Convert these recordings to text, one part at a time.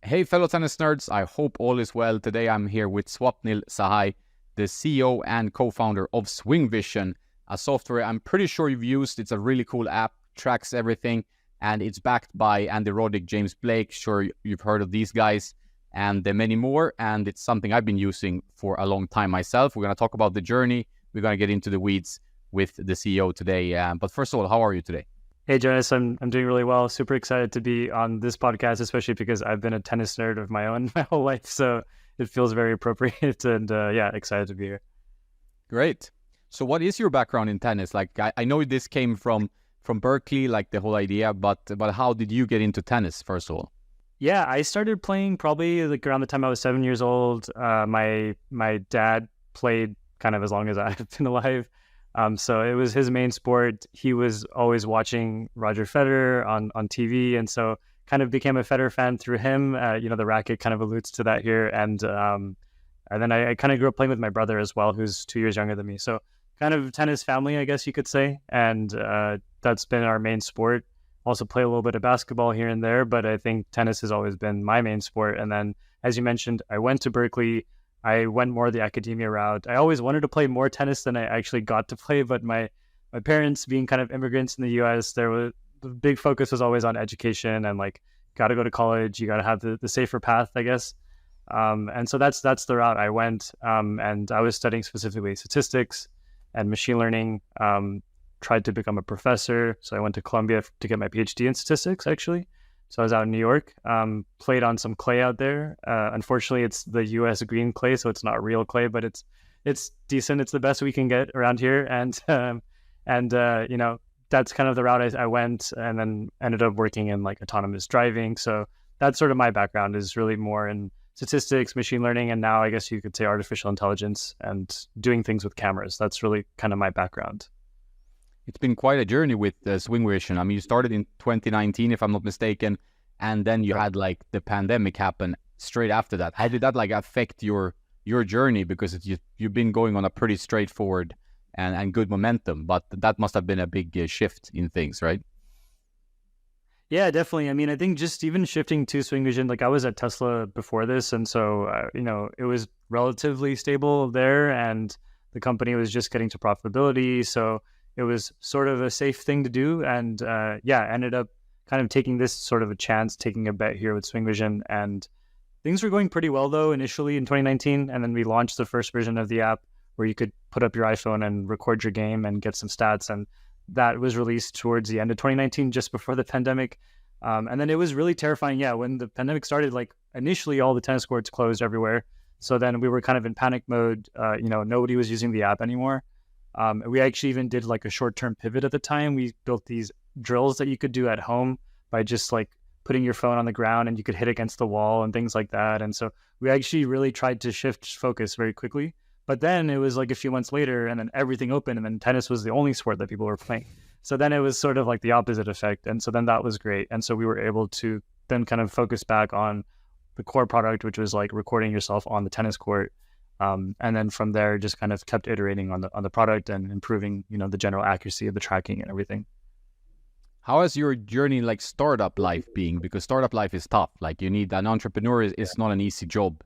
Hey, fellow tennis nerds, I hope all is well. Today I'm here with Swupnil Sahai, the CEO and co-founder of Swingvision, a software I'm pretty sure you've used. It's a really cool app, tracks everything, and it's backed by Andy Roddick, James Blake. Sure, you've heard of these guys, and many more, and it's something I've been using for a long time myself. We're going to talk about the journey. We're going to get into the weeds with the CEO today. But first of all, how are you today? Hey, Jonas, I'm doing really well. Super excited to be on this podcast, especially because I've been a tennis nerd of my own my whole life. So it feels very appropriate and excited to be here. Great. So what is your background in tennis? Like, I know this came from Berkeley, like the whole idea, but how did you get into tennis, first of all? Yeah, I started playing probably like around the time I was 7 years old. My dad played kind of as long as I've been alive. So it was his main sport. He was always watching Roger Federer on TV. And so kind of became a Federer fan through him. The racket kind of alludes to that here. And then I kind of grew up playing with my brother as well, who's 2 years younger than me. So kind of tennis family, I guess you could say. And that's been our main sport. Also play a little bit of basketball here and there, but I think tennis has always been my main sport. And then, as you mentioned, I went to Berkeley. I went more the academia route. I always wanted to play more tennis than I actually got to play, but my parents being kind of immigrants in the US, the big focus was always on education and like, got to go to college. You got to have the safer path, I guess. And so that's the route I went. And I was studying specifically statistics and machine learning, tried to become a professor. So I went to Columbia to get my PhD in statistics, actually. So I was out in New York, played on some clay out there. Unfortunately, it's the U.S. green clay, so it's not real clay, but it's decent. It's the best we can get around here, and that's kind of the route I went, and then ended up working in like autonomous driving. So that's sort of my background, is really more in statistics, machine learning, and now I guess you could say artificial intelligence and doing things with cameras. That's really kind of my background. It's been quite a journey with Swingvision. I mean, you started in 2019, if I'm not mistaken, and then you had like the pandemic happen straight after that. How did that like affect your journey? Because you've been going on a pretty straightforward and good momentum, but that must have been a big shift in things, right? Yeah, definitely. I mean, I think just even shifting to Swingvision, like I was at Tesla before this, and so it was relatively stable there, and the company was just getting to profitability, so it was sort of a safe thing to do. And ended up kind of taking this sort of a chance, taking a bet here with Swingvision. And things were going pretty well, though, initially in 2019. And then we launched the first version of the app where you could put up your iPhone and record your game and get some stats. And that was released towards the end of 2019, just before the pandemic. And then it was really terrifying. Yeah, when the pandemic started, like initially all the tennis courts closed everywhere. So then we were kind of in panic mode. Nobody was using the app anymore. We actually even did like a short-term pivot at the time. We built these drills that you could do at home by just like putting your phone on the ground and you could hit against the wall and things like that. And so we actually really tried to shift focus very quickly. But then it was like a few months later and then everything opened and then tennis was the only sport that people were playing. So then it was sort of like the opposite effect. And so then that was great. And so we were able to then kind of focus back on the core product, which was like recording yourself on the tennis court. And then from there, just kind of kept iterating on the product and improving, the general accuracy of the tracking and everything. How has your journey like startup life being? Because startup life is tough. Like you need an entrepreneur is not an easy job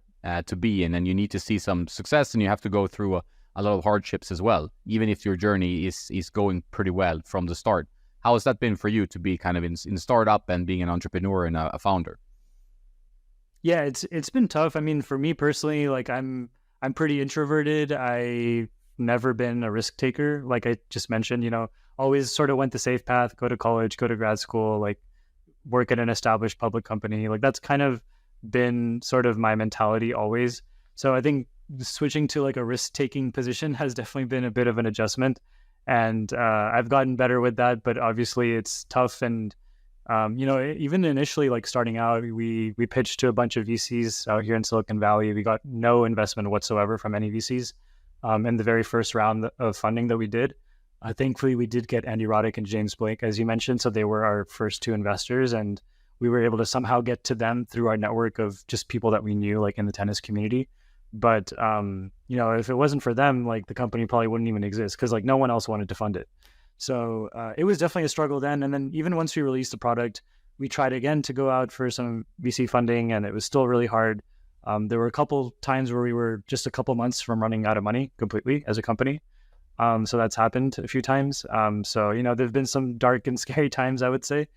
to be in, and you need to see some success, and you have to go through a lot of hardships as well. Even if your journey is going pretty well from the start, how has that been for you to be kind of in startup and being an entrepreneur and a founder? Yeah, it's been tough. I mean, for me personally, like I'm pretty introverted. I've never been a risk taker. Like I just mentioned, always sort of went the safe path, go to college, go to grad school, like work at an established public company. Like that's kind of been sort of my mentality always. So I think switching to like a risk taking position has definitely been a bit of an adjustment. And I've gotten better with that, but obviously it's tough. And even initially, like starting out, we pitched to a bunch of VCs out here in Silicon Valley. We got no investment whatsoever from any VCs in the very first round of funding that we did. Thankfully, we did get Andy Roddick and James Blake, as you mentioned. So they were our first two investors, and we were able to somehow get to them through our network of just people that we knew, like in the tennis community. But if it wasn't for them, like the company probably wouldn't even exist because like no one else wanted to fund it. So it was definitely a struggle then. And then even once we released the product, we tried again to go out for some VC funding, and it was still really hard. There were a couple times where we were just a couple months from running out of money completely as a company. So that's happened a few times. So, there've been some dark and scary times, I would say.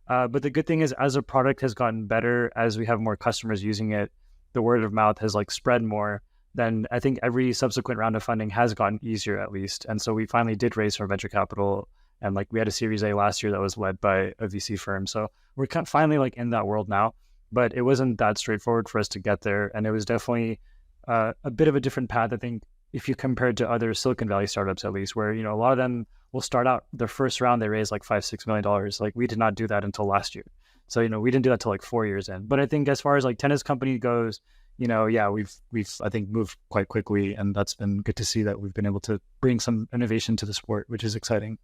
But the good thing is, as a product has gotten better, as we have more customers using it, the word of mouth has like spread more. Then I think every subsequent round of funding has gotten easier, at least. And so we finally did raise our venture capital, and like we had a Series A last year that was led by a VC firm. So we're finally like in that world now. But it wasn't that straightforward for us to get there, and it was definitely a bit of a different path, I think, if you compare it to other Silicon Valley startups, at least, where a lot of them will start out their first round, they raise like $5-6 million. Like we did not do that until last year. So we didn't do that till like 4 years in. But I think as far as like tennis company goes, yeah, we've I think moved quite quickly, and that's been good to see that we've been able to bring some innovation to the sport, which is exciting.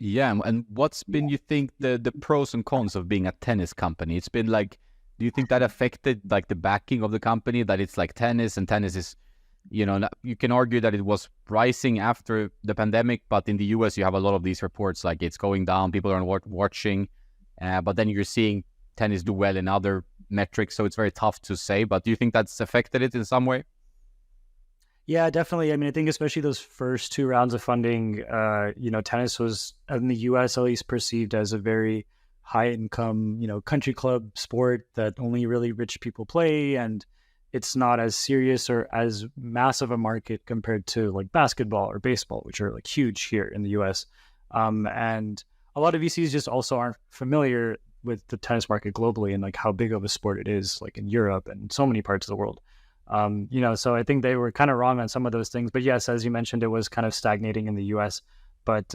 Yeah, and what's been, you think, the pros and cons of being a tennis company? It's been like, do you think that affected like the backing of the company, that it's like tennis, and tennis is, you can argue that it was rising after the pandemic, but in the US you have a lot of these reports like it's going down, people aren't watching, but then you're seeing tennis do well in other metrics, so it's very tough to say. But do you think that's affected it in some way? Yeah, definitely. I mean, I think especially those first 2 rounds of funding, tennis was in the US at least perceived as a very high income, country club sport that only really rich people play, and it's not as serious or as massive a market compared to like basketball or baseball, which are like huge here in the US. And a lot of VCs just also aren't familiar with the tennis market globally and like how big of a sport it is, like in Europe and so many parts of the world. So I think they were kind of wrong on some of those things. But yes, as you mentioned, it was kind of stagnating in the US. But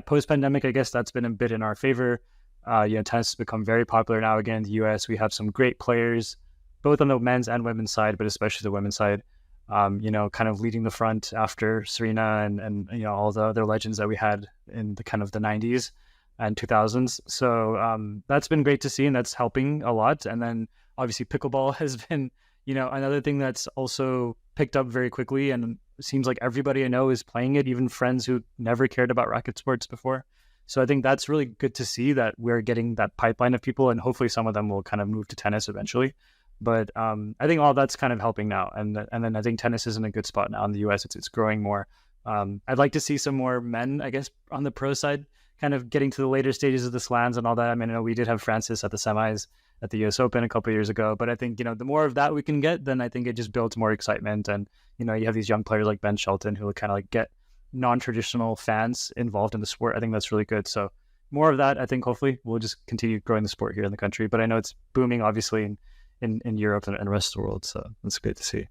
post-pandemic, I guess that's been a bit in our favor. Tennis has become very popular now again in the US. We have some great players, both on the men's and women's side, but especially the women's side, kind of leading the front after Serena and all the other legends that we had in the kind of the 90s and 2000s. So that's been great to see, and that's helping a lot. And then obviously pickleball has been another thing that's also picked up very quickly, and it seems like everybody I know is playing it, even friends who never cared about racket sports before. So I think that's really good to see that we're getting that pipeline of people, and hopefully some of them will kind of move to tennis eventually. But I think all that's kind of helping now, and then I think tennis is in a good spot now in the US. It's growing more. I'd like to see some more men, I guess, on the pro side, kind of getting to the later stages of the slams and all that. I mean, we did have Francis at the semis at the US Open a couple of years ago, but I think, the more of that we can get, then I think it just builds more excitement. And, you have these young players like Ben Shelton who will kind of like get non-traditional fans involved in the sport. I think that's really good. So more of that, I think hopefully we'll just continue growing the sport here in the country. But I know it's booming, obviously, in Europe and the rest of the world. So that's great to see.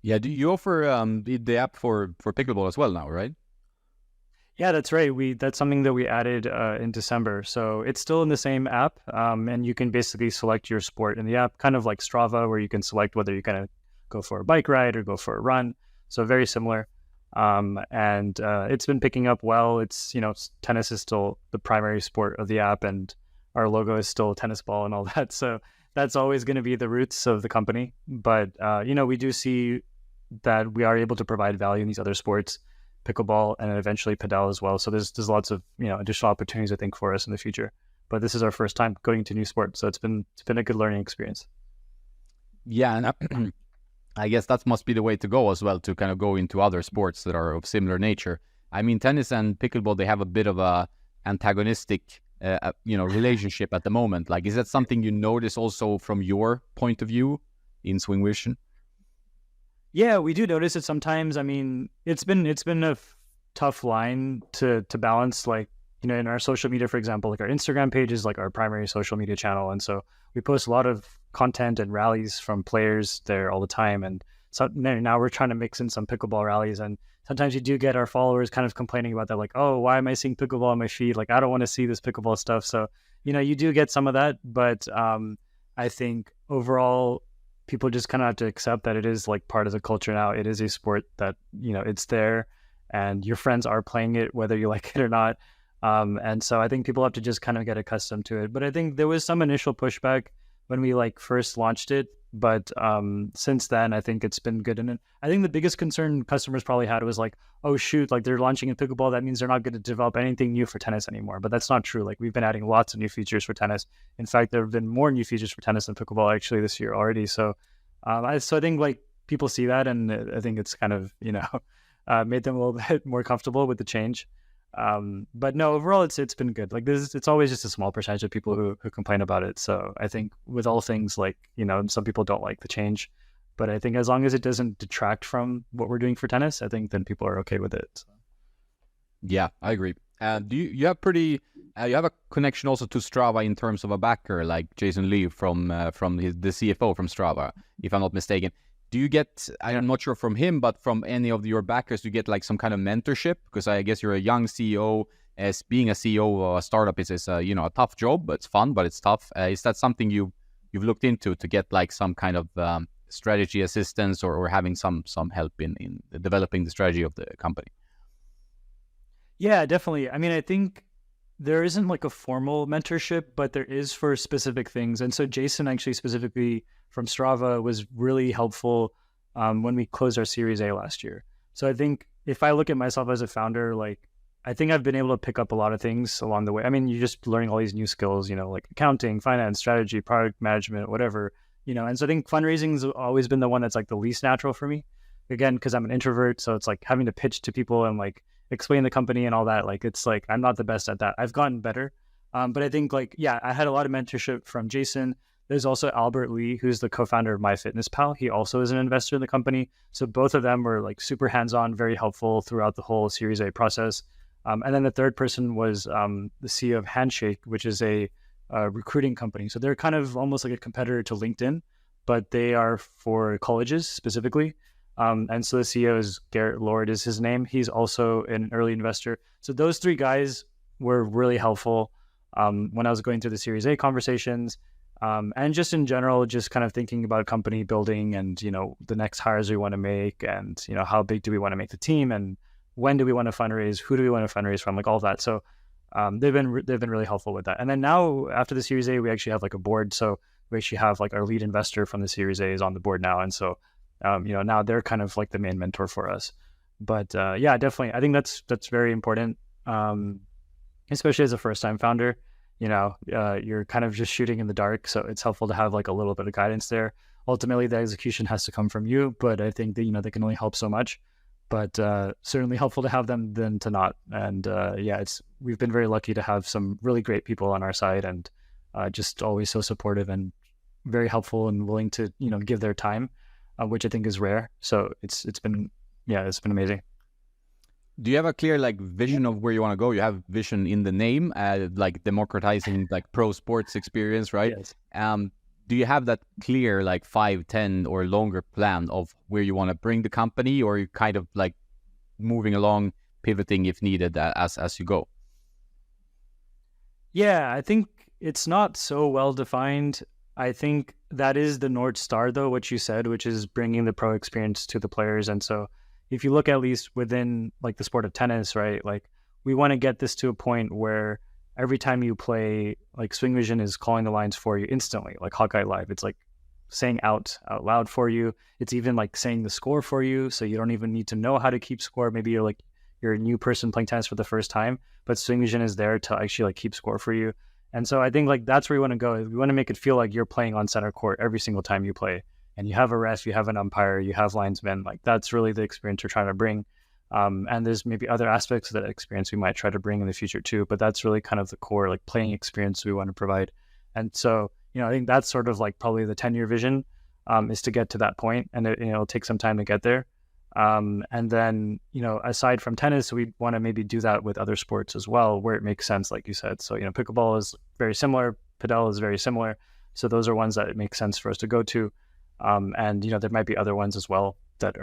Yeah, do you offer the app for pickleball as well now, right? Yeah, that's right. That's something that we added in December. So it's still in the same app, and you can basically select your sport in the app, kind of like Strava, where you can select whether you're going to go for a bike ride or go for a run. So very similar. And it's been picking up well. It's, tennis is still the primary sport of the app, and our logo is still a tennis ball and all that. So that's always going to be the roots of the company. But, we do see that we are able to provide value in these other sports, pickleball and eventually padel as well. So there's lots of additional opportunities, I think, for us in the future. But this is our first time going to new sports, so it's been a good learning experience. Yeah, and I guess that must be the way to go as well, to kind of go into other sports that are of similar nature. I mean, tennis and pickleball, they have a bit of a antagonistic relationship at the moment. Like, is that something you notice also from your point of view in Swingvision? Yeah, we do notice it sometimes. I mean, it's been a tough line to balance. Like, in our social media, for example, like our Instagram page is like our primary social media channel, and so we post a lot of content and rallies from players there all the time. And so now we're trying to mix in some pickleball rallies, and sometimes you do get our followers kind of complaining about that, like, oh, why am I seeing pickleball on my feed? Like, I don't want to see this pickleball stuff. So you do get some of that, but I think overall, people just kind of have to accept that it is like part of the culture now. It is a sport that, it's there, and your friends are playing it, whether you like it or not. And so I think people have to just kind of get accustomed to it. But I think there was some initial pushback when we like first launched it, But since then, I think it's been good. And I think the biggest concern customers probably had was like, oh shoot, like they're launching in pickleball. That means they're not going to develop anything new for tennis anymore. But that's not true. Like we've been adding lots of new features for tennis. In fact, there have been more new features for tennis than pickleball actually this year already. So, I think like people see that, and I think it's kind of made them a little bit more comfortable with the change. But no, overall it's been good. Like it's always just a small percentage of people who complain about it. So I think with all things, like, some people don't like the change, but I think as long as it doesn't detract from what we're doing for tennis, I think then people are okay with it. So. Yeah, I agree. Do you have you have a connection also to Strava in terms of a backer like Jason Liu from the CFO from Strava, if I'm not mistaken. Do you get, I'm not sure from him, but from any of your backers, do you get like some kind of mentorship? Because I guess you're a young CEO. As being a CEO of a startup is a tough job, but it's fun, but it's tough. Is that something you've looked into to get like some kind of strategy assistance or having some help in developing the strategy of the company? Yeah, definitely. I mean, I think there isn't like a formal mentorship, but there is for specific things. And so Jason actually specifically from Strava was really helpful when we closed our Series A last year. So I think if I look at myself as a founder, like I think I've been able to pick up a lot of things along the way. I mean, you're just learning all these new skills, like accounting, finance, strategy, product management, whatever, And so I think fundraising's always been the one that's like the least natural for me. Again, because I'm an introvert, so it's like having to pitch to people and like explain the company and all that. Like it's like I'm not the best at that. I've gotten better, but I think like I had a lot of mentorship from Jason. There's also Albert Lee, who's the co-founder of MyFitnessPal. He also is an investor in the company. So both of them were like super hands-on, very helpful throughout the whole Series A process. And then the third person was the CEO of Handshake, which is a recruiting company. So they're kind of almost like a competitor to LinkedIn, but they are for colleges specifically. And so the CEO is Garrett Lord is his name. He's also an early investor. So those three guys were really helpful when I was going through the Series A conversations. And just in general, just kind of thinking about company building and, the next hires we want to make and, how big do we want to make the team and when do we want to fundraise? Who do we want to fundraise from? Like all that. So they've been really helpful with that. And then now after the Series A, we actually have like a board. So we actually have like our lead investor from the Series A is on the board now. And so, now they're kind of like the main mentor for us. But yeah, definitely. I think that's very important, especially as a first time founder. You're kind of just shooting in the dark. So it's helpful to have like a little bit of guidance there. Ultimately, the execution has to come from you, but I think that, they can only help so much, but certainly helpful to have them than to not. And we've been very lucky to have some really great people on our side and just always so supportive and very helpful and willing to, give their time, which I think is rare. So it's been amazing. Do you have a clear vision of where you want to go? You have vision in the name, like democratizing pro sports experience, right? Yes. Do you have that clear 5, 10 or longer plan of where you want to bring the company, or you kind of moving along, pivoting if needed as you go? Yeah, I think it's not so well defined. I think that is the North Star, though, what you said, which is bringing the pro experience to the players. And so if you look at least within the sport of tennis, right, we want to get this to a point where every time you play, Swingvision is calling the lines for you instantly, like Hawkeye Live. It's saying out loud for you. It's even saying the score for you. So you don't even need to know how to keep score. Maybe you're a new person playing tennis for the first time, but Swingvision is there to actually keep score for you. And so I think that's where we want to go. We want to make it feel like you're playing on center court every single time you play. And you have a ref, you have an umpire, you have linesmen. That's really the experience we're trying to bring. And there's maybe other aspects of that experience we might try to bring in the future too. But that's really kind of the core playing experience we want to provide. And so, I think that's sort of probably the 10-year vision is to get to that point. And it'll take some time to get there. And then, aside from tennis, we want to maybe do that with other sports as well, where it makes sense, like you said. So, pickleball is very similar. Padel is very similar. So those are ones that it makes sense for us to go to. And there might be other ones as well that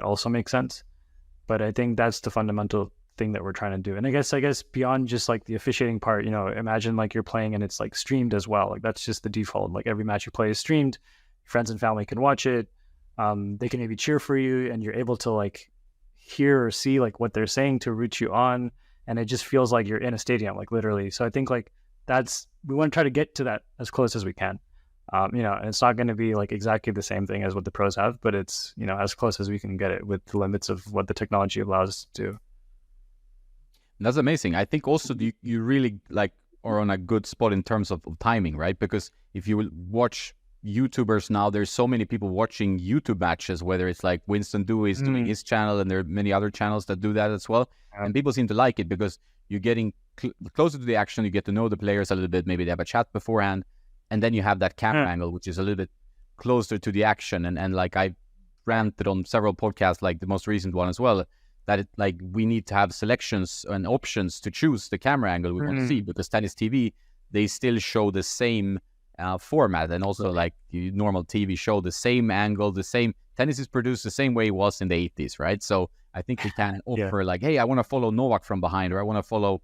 also make sense, but I think that's the fundamental thing that we're trying to do. And I guess beyond just the officiating part, imagine you're playing and it's streamed as well. That's just the default. Every match you play is streamed. Friends and family can watch it. They can maybe cheer for you, and you're able to hear or see what they're saying to root you on, and it just feels like you're in a stadium, literally. So I think we want to try to get to that as close as we can. And it's not going to be like exactly the same thing as what the pros have, but it's, as close as we can get it with the limits of what the technology allows us to do. That's amazing. I think also you really like are on a good spot in terms of timing, right? Because if you will watch YouTubers now, there's so many people watching YouTube matches, whether it's like Winston Dewey is doing his channel, and there are many other channels that do that as well. And people seem to like it because you're getting closer to the action, you get to know the players a little bit, maybe they have a chat beforehand, and then you have that camera angle, which is a little bit closer to the action. And like I ranted on several podcasts, like the most recent one as well, that we need to have selections and options to choose the camera angle we want to see, because tennis TV, they still show the same format, and also like normal TV show the same angle, the same. Tennis is produced the same way it was in the 80s, right? So I think we can offer like, hey, I want to follow Novak from behind, or I want to follow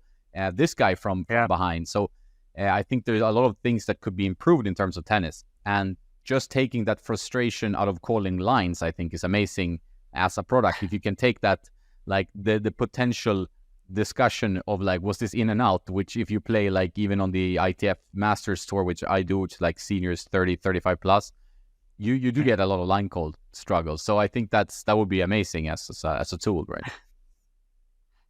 this guy from behind. So I think there's a lot of things that could be improved in terms of tennis, and just taking that frustration out of calling lines, I think is amazing as a product. If you can take that, like the potential discussion of like, was this in and out, which if you play like even on the ITF Masters Tour, which I do, which is like seniors 30, 35 plus, you do get a lot of line call struggles. So I think that would be amazing as a tool, right?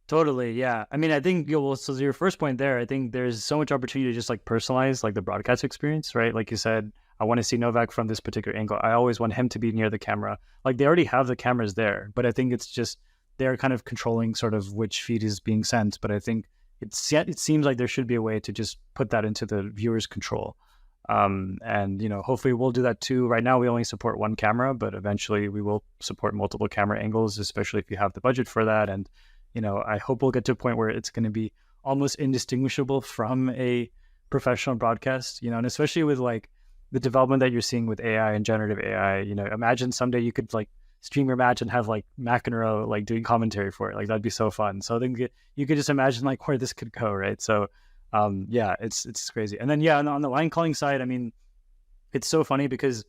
Totally, yeah. I mean, I think so your first point there, I think there's so much opportunity to just like personalize like the broadcast experience, right? Like you said, I want to see Novak from this particular angle. I always want him to be near the camera. Like they already have the cameras there, but I think it's just they're kind of controlling sort of which feed is being sent. But I think it seems like there should be a way to just put that into the viewer's control. And hopefully we'll do that too. Right now we only support one camera, but eventually we will support multiple camera angles, especially if you have the budget for that. And I hope we'll get to a point where it's going to be almost indistinguishable from a professional broadcast, and especially with like the development that you're seeing with AI and generative AI, imagine someday you could like stream your match and have like McEnroe like doing commentary for it. Like that'd be so fun. So I think you could just imagine like where this could go, right? So it's crazy. And then on the line calling side, I mean, it's so funny because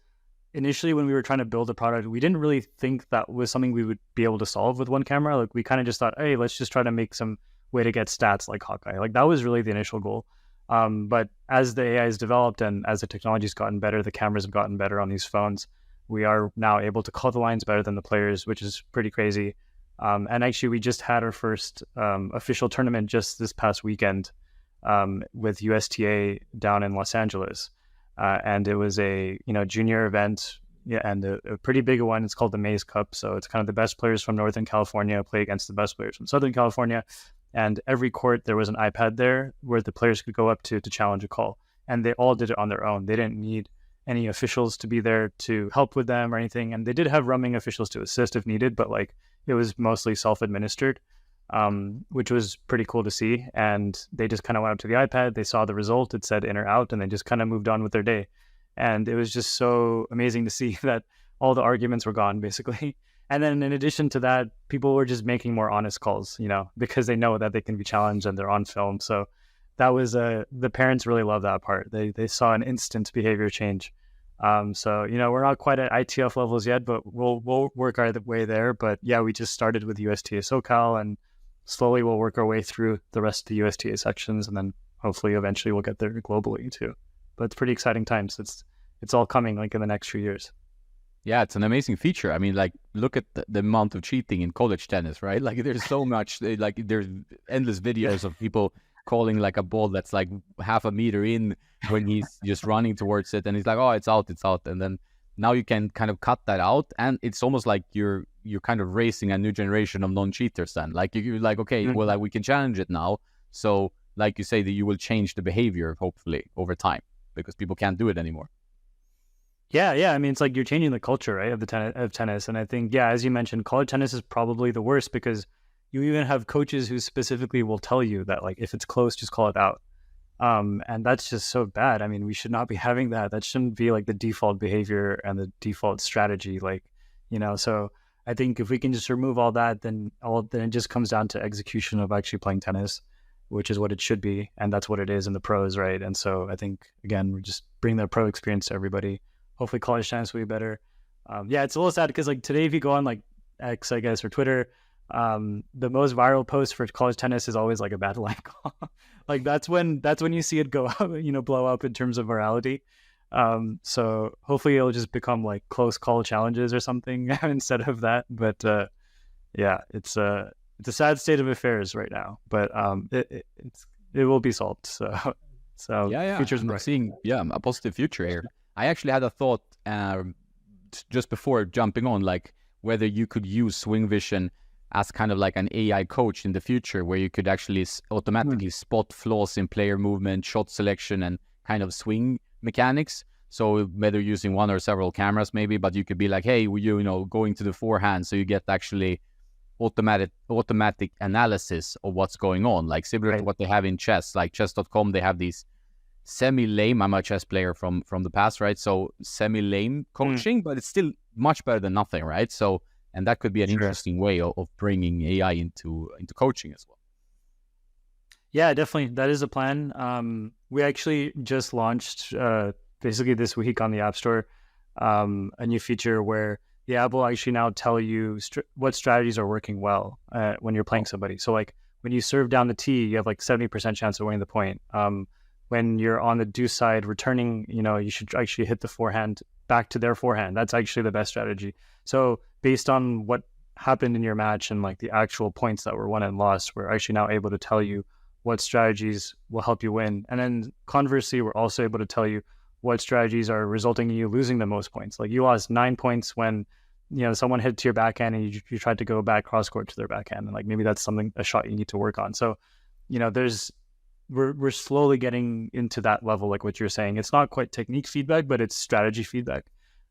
initially when we were trying to build a product, we didn't really think that was something we would be able to solve with one camera. Like we kind of just thought, hey, let's just try to make some way to get stats like Hawkeye. Like that was really the initial goal. But as the AI has developed and as the technology's gotten better, the cameras have gotten better on these phones, we are now able to call the lines better than the players, which is pretty crazy. And actually, we just had our first official tournament just this past weekend with USTA down in Los Angeles. And it was a junior event, and a pretty big one. It's called the Maze Cup. So it's kind of the best players from Northern California play against the best players from Southern California. And every court, there was an iPad there where the players could go up to challenge a call. And they all did it on their own. They didn't need any officials to be there to help with them or anything. And they did have roaming officials to assist if needed, but like it was mostly self-administered, which was pretty cool to see. And they just kind of went up to the iPad. They saw the result. It said in or out, and they just kind of moved on with their day. And it was just so amazing to see that all the arguments were gone, basically. And then in addition to that, people were just making more honest calls, because they know that they can be challenged and they're on film. So that was the parents really love that part. They saw an instant behavior change. So we're not quite at ITF levels yet, but we'll work our way there. But yeah, we just started with USTA SoCal, and slowly we'll work our way through the rest of the USTA sections, and then hopefully eventually we'll get there globally too. But it's pretty exciting times. It's all coming like in the next few years. Yeah, it's an amazing feature. I mean, like, look at the amount of cheating in college tennis, right? Like, there's so much, like, there's endless videos of people calling like a ball that's like half a meter in when he's just running towards it, and he's like, oh, it's out. And then now you can kind of cut that out, and it's almost like you're kind of raising a new generation of non-cheaters then. Like, you're like, okay, well, like, we can challenge it now. So, like you say, that you will change the behavior, hopefully, over time, because people can't do it anymore. Yeah. I mean, it's like you're changing the culture, right, of tennis. And I think, as you mentioned, college tennis is probably the worst because you even have coaches who specifically will tell you that, like, if it's close, just call it out. And that's just so bad. I mean, we should not be having that. That shouldn't be like the default behavior and the default strategy. Like, so I think if we can just remove all that, then it just comes down to execution of actually playing tennis, which is what it should be. And that's what it is in the pros, right? And so I think, again, we just bring the pro experience to everybody. Hopefully college tennis will be better. It's a little sad because like today, if you go on like X, I guess, or Twitter, the most viral post for college tennis is always like a bad line call. Like that's when you see it go up, blow up in terms of virality. So hopefully it'll just become like close call challenges or something instead of that. But yeah, it's a sad state of affairs right now, but it will be solved. So Yeah, future's I'm bright. seeing a positive future here. I actually had a thought just before jumping on, like whether you could use Swingvision as kind of like an AI coach in the future, where you could actually automatically spot flaws in player movement, shot selection, and kind of swing mechanics. So whether using one or several cameras maybe, but you could be like, hey, you know, going to the forehand, so you get actually automatic analysis of what's going on, like similar to what they have in chess. Like chess.com, they have these semi-lame, I'm a chess player from the past, right? So semi-lame coaching, but it's still much better than nothing, right? So, and that could be an interesting way of bringing AI into coaching as well. Yeah, definitely. That is a plan. We actually just launched basically this week on the App Store a new feature where the app will actually now tell you what strategies are working well when you're playing somebody. So like when you serve down the tee, you have like 70% chance of winning the point. When you're on the deuce side returning, you know, you should actually hit the forehand back to their forehand. That's actually the best strategy. So based on what happened in your match and like the actual points that were won and lost, we're actually now able to tell you what strategies will help you win. And then conversely, we're also able to tell you what strategies are resulting in you losing the most points. Like you lost 9 points when, you know, someone hit to your backhand and you tried to go back cross court to their backhand. And like, maybe that's a shot you need to work on. So, you know, we're slowly getting into that level, like what you're saying. It's not quite technique feedback, but it's strategy feedback.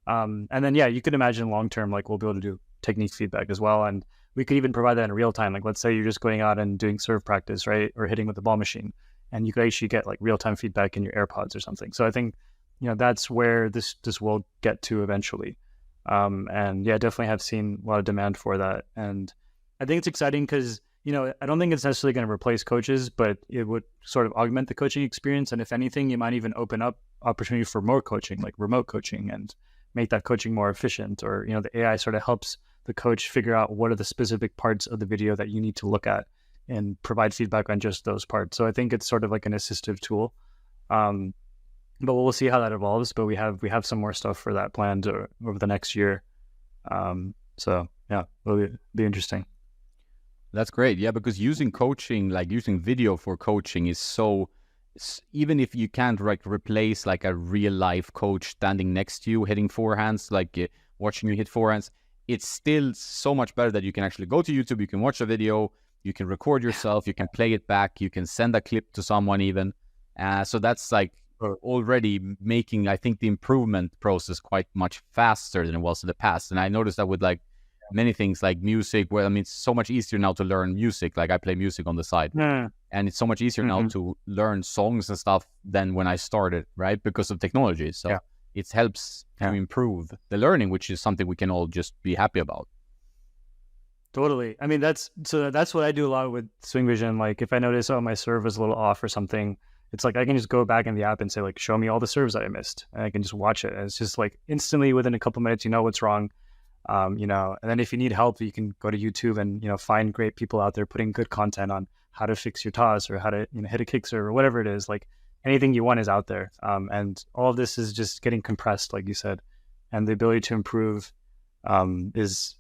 And then, yeah, you could imagine long-term, like we'll be able to do technique feedback as well. And we could even provide that in real time. Like let's say you're just going out and doing serve practice, right? Or hitting with the ball machine, and you could actually get like real-time feedback in your AirPods or something. So I think, you know, that's where this will get to eventually. And yeah, definitely have seen a lot of demand for that. And I think it's exciting because, you know, I don't think it's necessarily going to replace coaches, but it would sort of augment the coaching experience. And if anything, you might even open up opportunity for more coaching, like remote coaching, and make that coaching more efficient. Or, you know, the AI sort of helps the coach figure out what are the specific parts of the video that you need to look at and provide feedback on just those parts. So I think it's sort of like an assistive tool. But we'll see how that evolves. But we have some more stuff for that planned over the next year. So yeah, it'll be interesting. That's great. Yeah, because using coaching, like using video for coaching is so, even if you can't like replace like a real life coach standing next to you hitting forehands, like watching you hit forehands, it's still so much better that you can actually go to YouTube, you can watch a video, you can record yourself, you can play it back, you can send a clip to someone even. So that's like already making, I think, the improvement process quite much faster than it was in the past. And I noticed that with like many things like music, where I mean, it's so much easier now to learn music. Like I play music on the side, and it's so much easier now to learn songs and stuff than when I started, right? Because of technology. So it helps to improve the learning, which is something we can all just be happy about. Totally. I mean, that's what I do a lot with Swingvision. Like if I notice, oh, my serve is a little off or something, it's like I can just go back in the app and say like, show me all the serves that I missed, and I can just watch it. And it's just like instantly within a couple minutes, you know what's wrong. You know, and then if you need help, you can go to YouTube and, you know, find great people out there putting good content on how to fix your toss or how to, you know, hit a kick serve or whatever it is. Like anything you want is out there. And all of this is just getting compressed, like you said, and the ability to improve is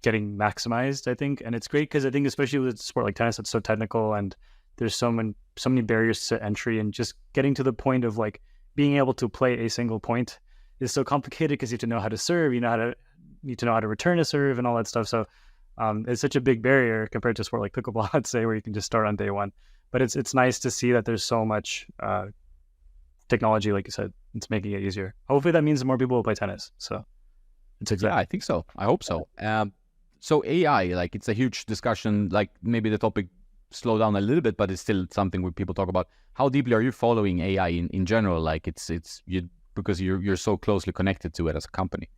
getting maximized, I think. And it's great because I think especially with a sport like tennis, it's so technical and there's so many barriers to entry, and just getting to the point of like being able to play a single point is so complicated because you have to know how to serve, need to know how to return a serve and all that stuff. So it's such a big barrier compared to a sport like pickleball, I'd say, where you can just start on day one. But it's nice to see that there's so much technology, like you said, it's making it easier. Hopefully that means more people will play tennis. So it's exactly. Yeah, I think so. I hope so. So AI, like it's a huge discussion, like maybe the topic slow down a little bit, but it's still something where people talk about. How deeply are you following AI in general? Like it's you, because you're so closely connected to it as a company.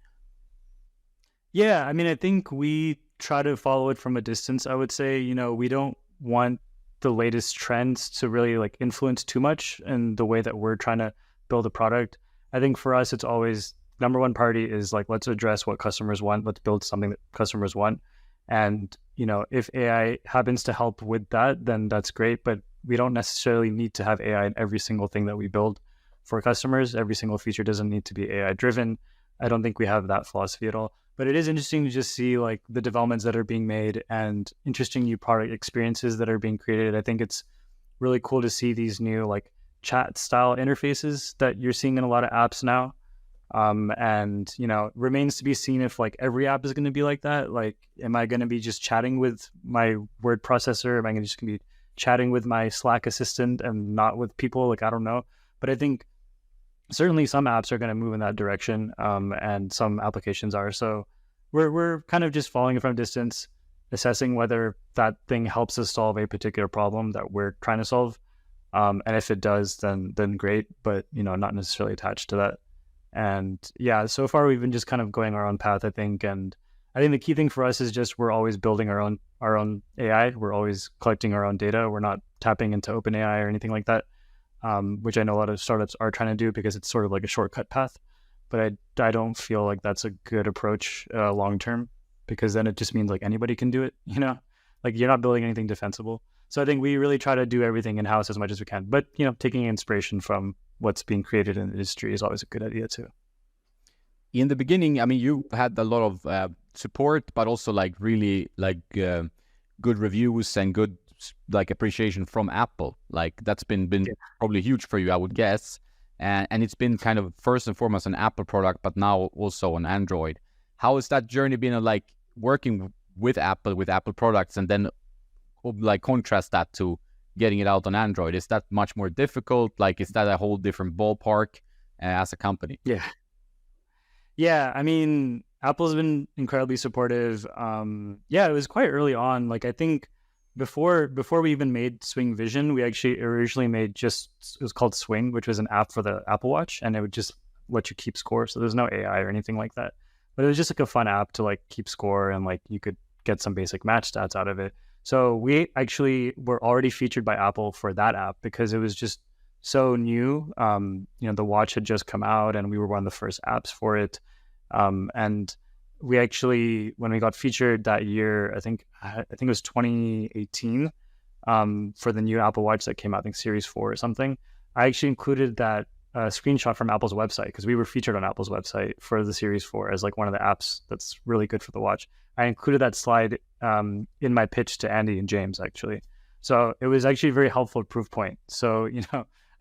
Yeah, I mean, I think we try to follow it from a distance. I would say, you know, we don't want the latest trends to really like influence too much in the way that we're trying to build a product. I think for us, it's always number one priority is like, let's address what customers want. Let's build something that customers want. And, you know, if AI happens to help with that, then that's great. But we don't necessarily need to have AI in every single thing that we build. for customers. Every single feature doesn't need to be AI driven. I don't think we have that philosophy at all. But it is interesting to just see like the developments that are being made and interesting new product experiences that are being created. I think it's really cool to see these new like chat style interfaces that you're seeing in a lot of apps now. And remains to be seen if like every app is going to be like that. Like, am I going to be just chatting with my word processor? Am I just going to be chatting with my Slack assistant and not with people? Like, I don't know. But I think certainly some apps are going to move in that direction, and some applications are. So we're kind of just following it from a distance, assessing whether that thing helps us solve a particular problem that we're trying to solve. And if it does, then great, but not necessarily attached to that. And yeah, so far we've been just kind of going our own path, I think. And I think the key thing for us is just we're always building our own AI. We're always collecting our own data. We're not tapping into OpenAI or anything like that, which I know a lot of startups are trying to do because it's sort of like a shortcut path. But I don't feel like that's a good approach long term, because then it just means like anybody can do it, like you're not building anything defensible. So I think we really try to do everything in-house as much as we can. But, taking inspiration from what's being created in the industry is always a good idea too. In the beginning, I mean, you had a lot of support, but also like really like good reviews and good like appreciation from Apple. Like that's been probably huge for you, I would guess. And it's been kind of first and foremost an Apple product, but now also on Android. How has that journey been like working with Apple products, and then like contrast that to getting it out on Android? Is that much more difficult? Like, is that a whole different ballpark as a company? Yeah. I mean, Apple's been incredibly supportive. It was quite early on. Like, I think before we even made Swingvision, we actually originally made it was called Swing, which was an app for the Apple Watch, and it would just let you keep score. So there's no AI or anything like that. But it was just like a fun app to like keep score, and like you could get some basic match stats out of it. So we actually were already featured by Apple for that app because it was just so new. The watch had just come out and we were one of the first apps for it. And we actually, when we got featured that year, I think it was 2018, for the new Apple Watch that came out, I think Series 4 or something, I actually included that screenshot from Apple's website because we were featured on Apple's website for the Series 4 as like one of the apps that's really good for the watch. I included that slide in my pitch to Andy and James, actually. So it was actually a very helpful proof point. So,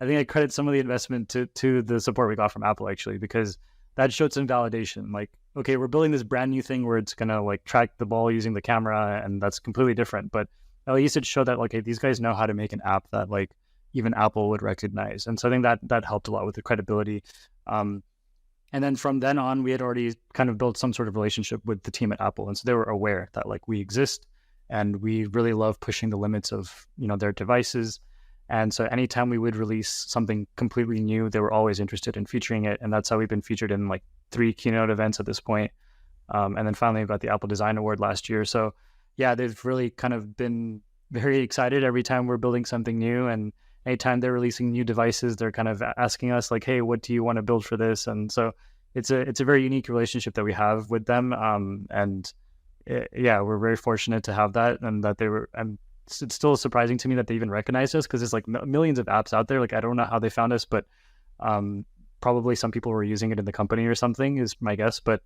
I think I credit some of the investment to the support we got from Apple, actually, because that showed some validation. Like, okay, we're building this brand new thing where it's going to like track the ball using the camera, and that's completely different. But at least it showed that, like, hey, these guys know how to make an app that like even Apple would recognize. And so I think that helped a lot with the credibility. And then from then on, we had already kind of built some sort of relationship with the team at Apple. And so they were aware that like we exist and we really love pushing the limits of, their devices. And so anytime we would release something completely new, they were always interested in featuring it. And that's how we've been featured in like 3 Keynote events at this point. And then finally we got the Apple Design Award last year. So yeah, they've really kind of been very excited every time we're building something new. And anytime they're releasing new devices, they're kind of asking us like, hey, what do you want to build for this? And so it's a very unique relationship that we have with them. We're very fortunate to have that, and that they were, it's still surprising to me that they even recognized us because there's like millions of apps out there. Like, I don't know how they found us, but probably some people were using it in the company or something is my guess. But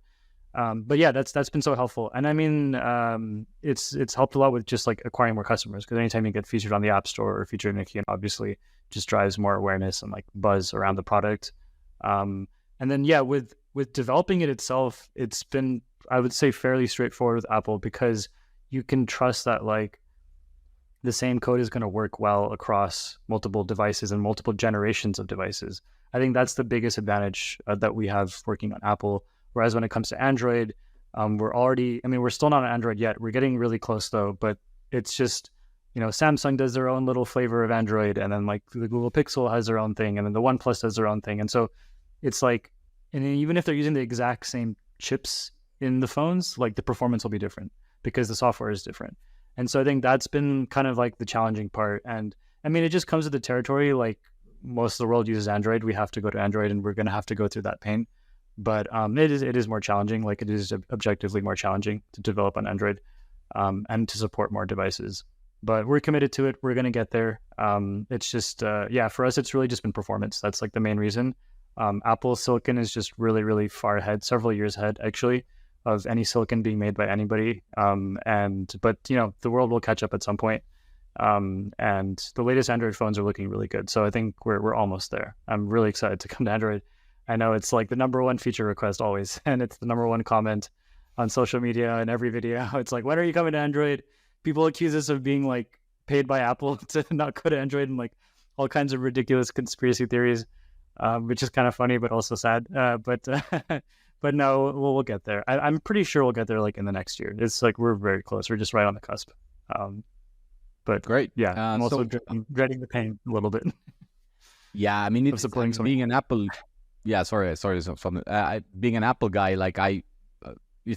yeah, that's been so helpful. And I mean, it's helped a lot with just like acquiring more customers, because anytime you get featured on the App Store or featured in a keynote, obviously just drives more awareness and like buzz around the product. And then, yeah, with developing it itself, it's been, I would say, fairly straightforward with Apple, because you can trust that like the same code is going to work well across multiple devices and multiple generations of devices. I think that's the biggest advantage that we have working on Apple. Whereas when it comes to Android, we're still not on Android yet. We're getting really close though, but it's just, Samsung does their own little flavor of Android, and then like the Google Pixel has their own thing, and then the OnePlus does their own thing. And so it's like, and even if they're using the exact same chips in the phones, like the performance will be different because the software is different. And so I think that's been kind of like the challenging part. And I mean, it just comes with the territory. Like, most of the world uses Android. We have to go to Android, and we're going to have to go through that pain. But it is more challenging. Like, it is objectively more challenging to develop on Android, and to support more devices. but we're committed to it. We're going to get there. It's just, for us, it's really just been performance. That's like the main reason. Apple silicon is just really, really far ahead, several years ahead, actually, of any silicon being made by anybody. But the world will catch up at some point. And the latest Android phones are looking really good. So I think we're almost there. I'm really excited to come to Android. I know it's like the number one feature request always, and it's the number one comment on social media and every video. It's like, when are you coming to Android? People accuse us of being like paid by Apple to not go to Android, and like all kinds of ridiculous conspiracy theories, which is kind of funny, but also sad. But no, we'll get there. I'm pretty sure we'll get there like in the next year. It's like we're very close. We're just right on the cusp. But great. Yeah, I'm also dreading the pain a little bit. Yeah, I mean, it's being an Apple. Yeah, sorry. Being an Apple guy, like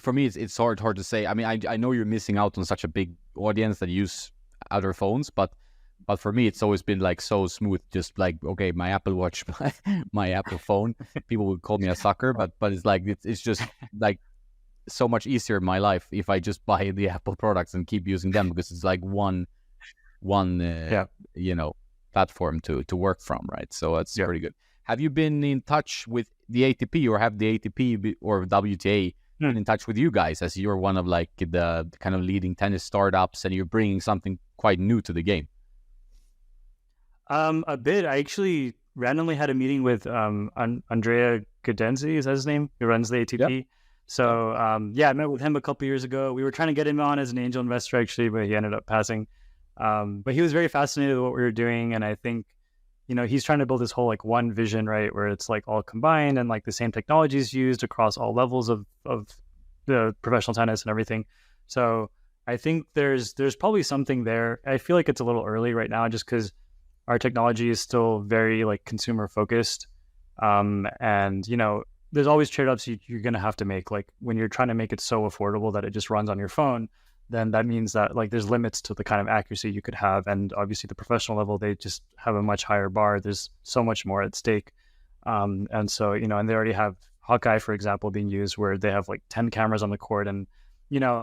for me, it's hard to say. I mean, I know you're missing out on such a big audience that use other phones, but for me, it's always been like so smooth. Just like, okay, my Apple Watch, my Apple phone. People would call me a sucker, but it's like it's just like so much easier in my life if I just buy the Apple products and keep using them, because it's like one platform to work from, right? So it's pretty good. Have you been in touch with the ATP, or have the ATP or WTA been in touch with you guys, as you're one of like the kind of leading tennis startups and you're bringing something quite new to the game? A bit. I actually randomly had a meeting with Andrea Gadenzi, is that his name? Who runs the ATP. Yep. So I met with him a couple years ago. We were trying to get him on as an angel investor actually, but he ended up passing. But he was very fascinated with what we were doing, and I think he's trying to build this whole like one vision, right, where it's like all combined and like the same technologies used across all levels of the professional tennis and everything. So I think there's probably something there. I feel like it's a little early right now, just because our technology is still very like consumer focused, and there's always trade-offs you're going to have to make. Like when you're trying to make it so affordable that it just runs on your phone, then that means that like there's limits to the kind of accuracy you could have. And obviously the professional level, they just have a much higher bar. There's so much more at stake. And so, and they already have Hawkeye, for example, being used where they have like 10 cameras on the court. And,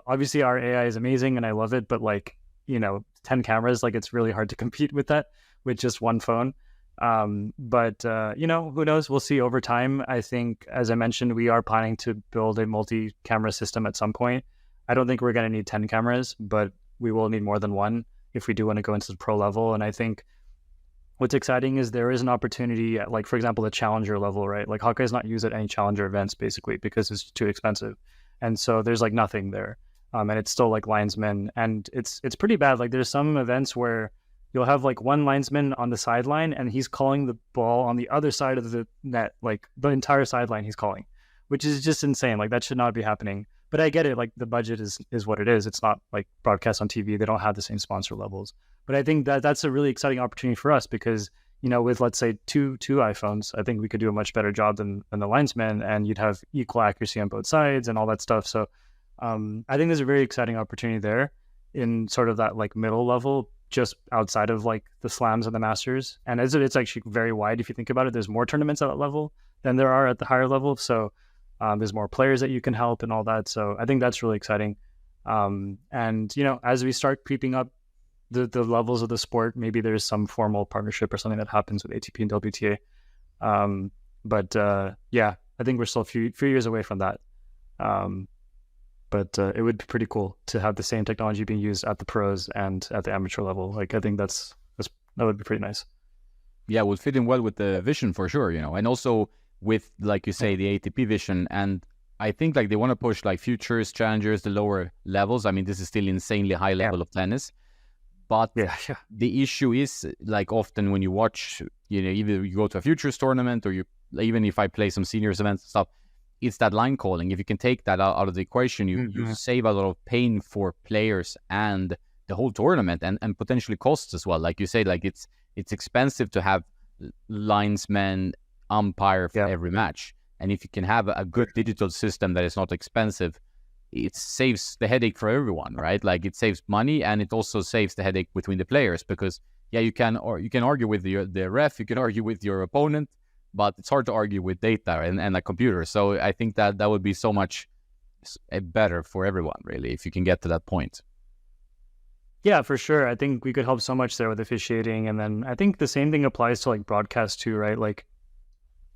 obviously our AI is amazing and I love it, but like, 10 cameras, like it's really hard to compete with that with just one phone. But who knows? We'll see over time. I think, as I mentioned, we are planning to build a multi-camera system at some point. I don't think we're going to need 10 cameras, but we will need more than one if we do want to go into the pro level. And I think what's exciting is there is an opportunity at, like, for example, the challenger level, right? Like Hawkeye is not used at any challenger events basically because it's too expensive. And so there's like nothing there. And it's still like linesmen, and it's pretty bad. Like there's some events where you'll have like one linesman on the sideline and he's calling the ball on the other side of the net, like the entire sideline he's calling, which is just insane. Like that should not be happening. But I get it. Like the budget is what it is. It's not like broadcast on TV. They don't have the same sponsor levels. But I think that's a really exciting opportunity for us because, with let's say two iPhones, I think we could do a much better job than the linesman, and you'd have equal accuracy on both sides and all that stuff. So I think there's a very exciting opportunity there in sort of that like middle level, just outside of like the slams and the masters. And it's actually very wide. If you think about it, there's more tournaments at that level than there are at the higher level. So there's more players that you can help and all that. So I think that's really exciting. And, as we start creeping up the levels of the sport, maybe there's some formal partnership or something that happens with ATP and WTA. I think we're still a few years away from that. But it would be pretty cool to have the same technology being used at the pros and at the amateur level. Like, I think that would be pretty nice. Yeah, it would fit in well with the vision for sure, and also with, like you say, the ATP vision. And I think like they want to push like futures, challengers, the lower levels. I mean, this is still insanely high level of tennis. But the issue is like often when you watch, either you go to a futures tournament or even if I play some seniors events and stuff, it's that line calling. If you can take that out of the equation, you save a lot of pain for players and the whole tournament and potentially costs as well. Like you say, like it's expensive to have linesmen umpire for every match. And if you can have a good digital system that is not expensive, it saves the headache for everyone, right? Like it saves money and it also saves the headache between the players because you can argue with the ref, you can argue with your opponent, but it's hard to argue with data and a computer. So I think that would be so much better for everyone, really, if you can get to that point. Yeah, for sure. I think we could help so much there with officiating, and then I think the same thing applies to like broadcast too, right? Like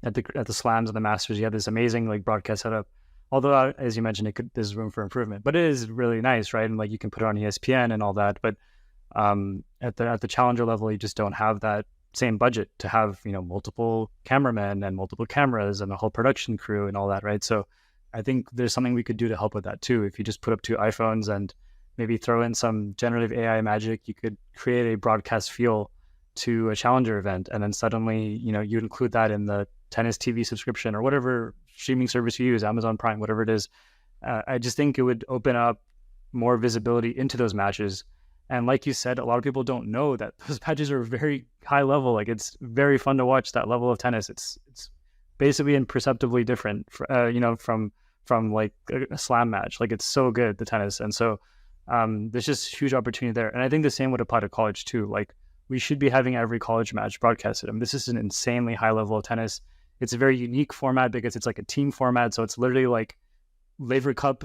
at the slams and the masters, you have this amazing like broadcast setup. Although, as you mentioned, there's room for improvement, but it is really nice, right? And like you can put it on ESPN and all that. But at the challenger level, you just don't have that same budget to have multiple cameramen and multiple cameras and a whole production crew and all that, right? So I think there's something we could do to help with that too. If you just put up 2 iPhones and maybe throw in some generative AI magic, you could create a broadcast feel to a challenger event, and then suddenly you include that in the tennis TV subscription or whatever streaming service you use, Amazon Prime, whatever it is. I just think it would open up more visibility into those matches. And like you said, a lot of people don't know that those matches are very high level. Like it's very fun to watch that level of tennis. It's basically imperceptibly different, from like a slam match. Like it's so good, the tennis. And so there's just huge opportunity there. And I think the same would apply to college too. Like we should be having every college match broadcasted. I mean, this is an insanely high level of tennis. It's a very unique format because it's like a team format. So it's literally like Laver Cup,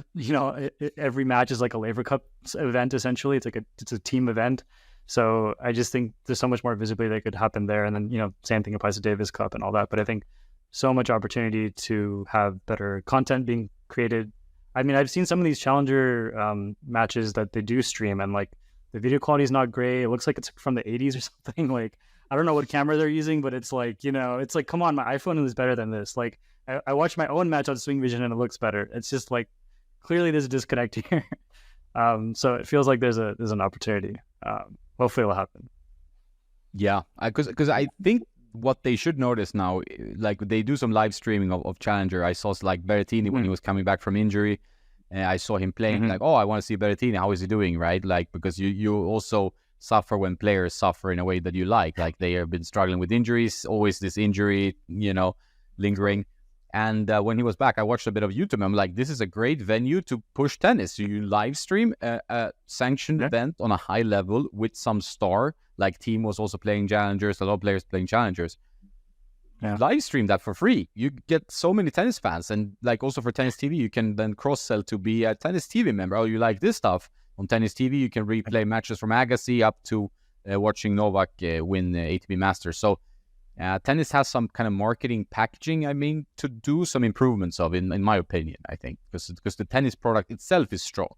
every match is like a Laver Cup event. Essentially, it's a team event. So I just think there's so much more visibility that could happen there. And then, same thing applies to Davis Cup and all that. But I think so much opportunity to have better content being created. I mean, I've seen some of these challenger matches that they do stream, and like the video quality is not great. It looks like it's from the 80s or something. Like, I don't know what camera they're using, but it's like, come on, my iPhone is better than this. Like, I watched my own match on Swingvision and it looks better. It's just like, clearly there's a disconnect here. So it feels like there's an opportunity. Hopefully it'll happen. Yeah, because I think what they should notice now, like they do some live streaming of Challenger. I saw like Berrettini when he was coming back from injury. I saw him playing like, oh, I want to see Berrettini. How is he doing, right? Like, because you also suffer when players suffer in a way that you like they have been struggling with injuries, always this injury, lingering. And when he was back, I watched a bit of YouTube. I'm like, this is a great venue to push tennis. You live stream a sanctioned event on a high level with some star. Like Team was also playing challengers, a lot of players playing challengers. Yeah. Live stream that for free. You get so many tennis fans. And like also for Tennis TV, you can then cross-sell to be a Tennis TV member. Oh, you like this stuff? On Tennis TV, you can replay matches from Agassi up to watching Novak win ATP Masters. So tennis has some kind of marketing packaging, to do some improvements of, in my opinion, I think, because the tennis product itself is strong.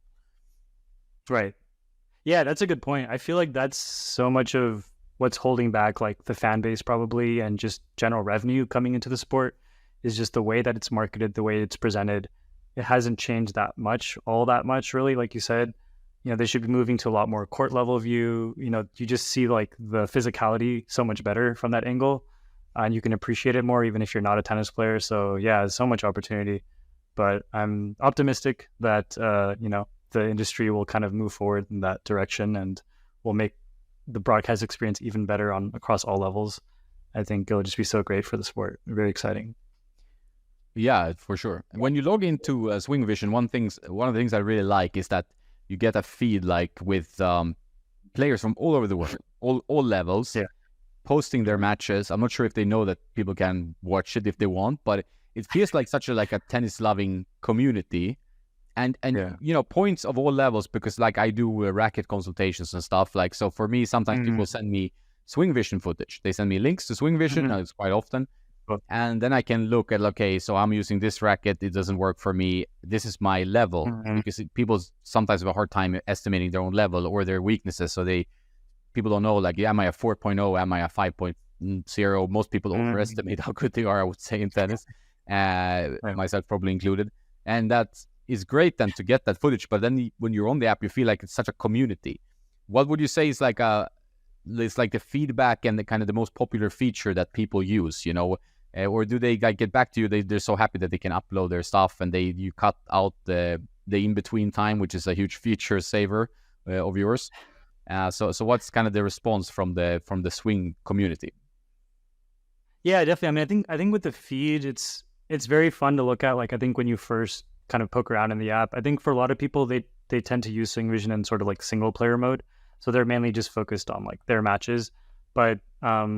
Right. Yeah, that's a good point. I feel like that's so much of what's holding back like the fan base probably, and just general revenue coming into the sport, is just the way that it's marketed, the way it's presented. It hasn't changed all that much really. Like you said, they should be moving to a lot more court level view. You just see like the physicality so much better from that angle, and you can appreciate it more even if you're not a tennis player. So yeah, there's so much opportunity, but I'm optimistic that the industry will kind of move forward in that direction, and will make the broadcast experience even better across all levels. I think it'll just be so great for the sport. Very exciting. Yeah, for sure. When you log into Swingvision, one of the things I really like is that you get a feed like with players from all over the world, all levels, posting their matches. I'm not sure if they know that people can watch it if they want, but it feels like such a tennis loving community, and points of all levels, because like I do racket consultations and stuff. Like, so for me, sometimes people send me Swingvision footage. They send me links to Swingvision. It's quite often. And then I can look at, okay, so I'm using this racket. It doesn't work for me. This is my level. Because people sometimes have a hard time estimating their own level or their weaknesses. So people don't know, like, am I a 4.0? Am I a 5.0? Most people overestimate how good they are, I would say, in tennis, myself probably included. And that is great then to get that footage. But then when you're on the app, you feel like it's such a community. What would you say is like it's like the feedback and the kind of the most popular feature that people use, or do they like get back to you? They're so happy that they can upload their stuff, and you cut out the in-between time, which is a huge feature saver of yours. So what's kind of the response from the swing community? Yeah, definitely. I mean, I think with the feed, it's very fun to look at. Like, I think when you first kind of poke around in the app, I think for a lot of people, they tend to use Swingvision in sort of like single player mode. So they're mainly just focused on like their matches. But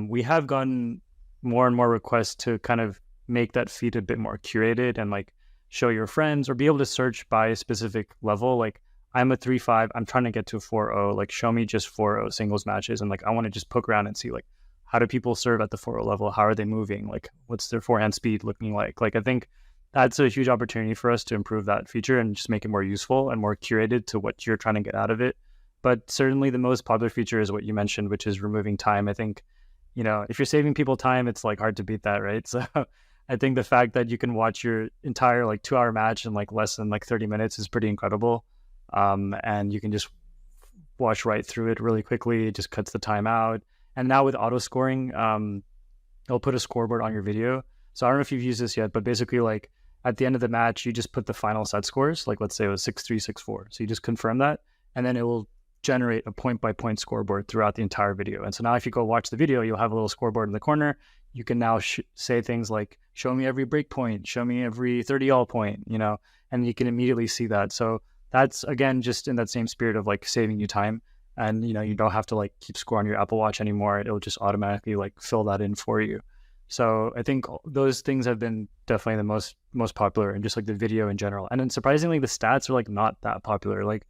we have gotten more and more requests to kind of make that feed a bit more curated and like show your friends, or be able to search by a specific level. Like I'm a 3-5. I'm trying to get to a 4-0. Like, show me just 4-0 singles matches. And like, I want to just poke around and see like, how do people serve at the 4-0 level? How are they moving? Like, what's their forehand speed looking like? Like, I think that's a huge opportunity for us to improve that feature and just make it more useful and more curated to what you're trying to get out of it. But certainly the most popular feature is what you mentioned, which is removing time. I think, if you're saving people time, it's like hard to beat that, right? So I think the fact that you can watch your entire like 2-hour match in like less than like 30 minutes is pretty incredible. And you can just watch right through it really quickly. It just cuts the time out. And now with auto scoring, it'll put a scoreboard on your video. So I don't know if you've used this yet, but basically like at the end of the match, you just put the final set scores. Like let's say it was 6-3, 6-4. So you just confirm that, and then it will generate a point-by-point scoreboard throughout the entire video. And so now if you go watch the video, you'll have a little scoreboard in the corner. You can now say things like, show me every break point, show me every 30-all point, and you can immediately see that. So that's, again, just in that same spirit of like saving you time. And, you don't have to like keep score on your Apple Watch anymore. It'll just automatically like fill that in for you. So I think those things have been definitely the most popular, and just like the video in general. And then surprisingly, the stats are like not that popular. Like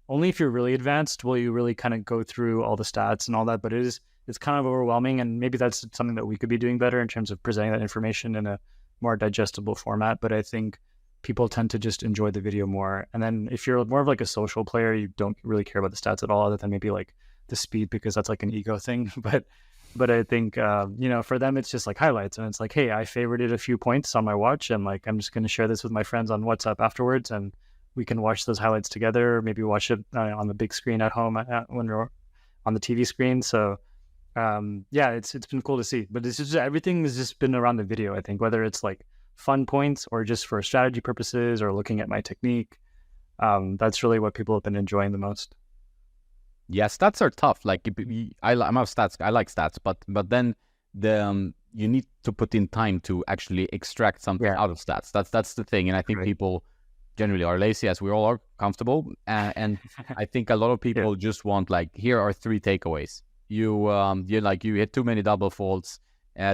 only if you're really advanced will you really kind of go through all the stats and all that. But it's kind of overwhelming, and maybe that's something that we could be doing better in terms of presenting that information in a more digestible format. But I think people tend to just enjoy the video more. And then if you're more of like a social player, you don't really care about the stats at all, other than maybe like the speed, because that's like an ego thing. But I think, for them, it's just like highlights. And it's like, hey, I favorited a few points on my watch, and like, I'm just going to share this with my friends on WhatsApp afterwards, and we can watch those highlights together, or maybe watch it on the big screen at home when we're on the TV screen. So it's been cool to see. But it's just, everything has just been around the video, I think, whether it's like fun points or just for strategy purposes or looking at my technique. That's really what people have been enjoying the most. Yeah, stats are tough. Like I'm out of stats. I like stats, but then you need to put in time to actually extract something out of stats. That's the thing. And I think people generally are lazy, as we all are, comfortable. And I think a lot of people just want like, here are 3 takeaways. You hit too many double faults.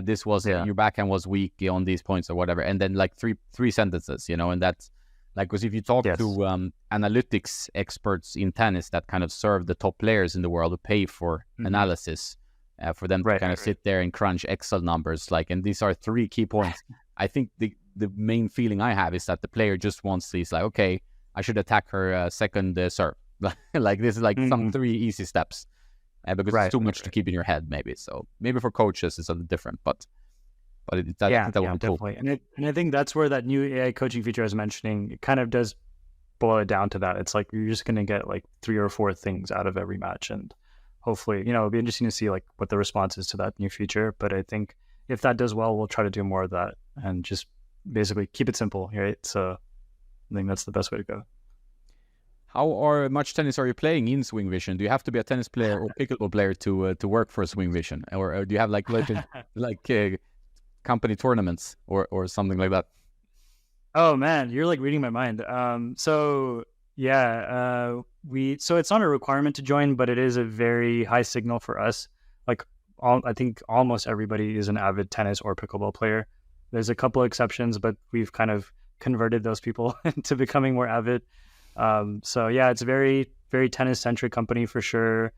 This was your backhand was weak on these points or whatever, and then like three sentences, and that's like, because if you talk to analytics experts in tennis that kind of serve the top players in the world, who pay for analysis for them to kind of sit there and crunch Excel numbers, like, and these are 3 key points. I think the main feeling I have is that the player just wants to, like, okay, I should attack her second serve. Like this is like some 3 easy steps. Because it's too much to keep in your head, maybe. So maybe for coaches it's a little different, but that would be cool. Definitely. And I think that's where that new AI coaching feature I was mentioning, it kind of does boil it down to that. It's like you're just going to get like 3 or 4 things out of every match, and hopefully, it'll be interesting to see like what the response is to that new feature. But I think if that does well, we'll try to do more of that and just basically keep it simple, right? So I think that's the best way to go. How much tennis are you playing in Swingvision? Do you have to be a tennis player or pickleball player to work for Swingvision, or do you have like company tournaments or something like that? Oh man, you're like reading my mind. So it's not a requirement to join, but it is a very high signal for us. Like I think almost everybody is an avid tennis or pickleball player. There's a couple of exceptions, but we've kind of converted those people into becoming more avid. It's a very, very tennis-centric company for sure.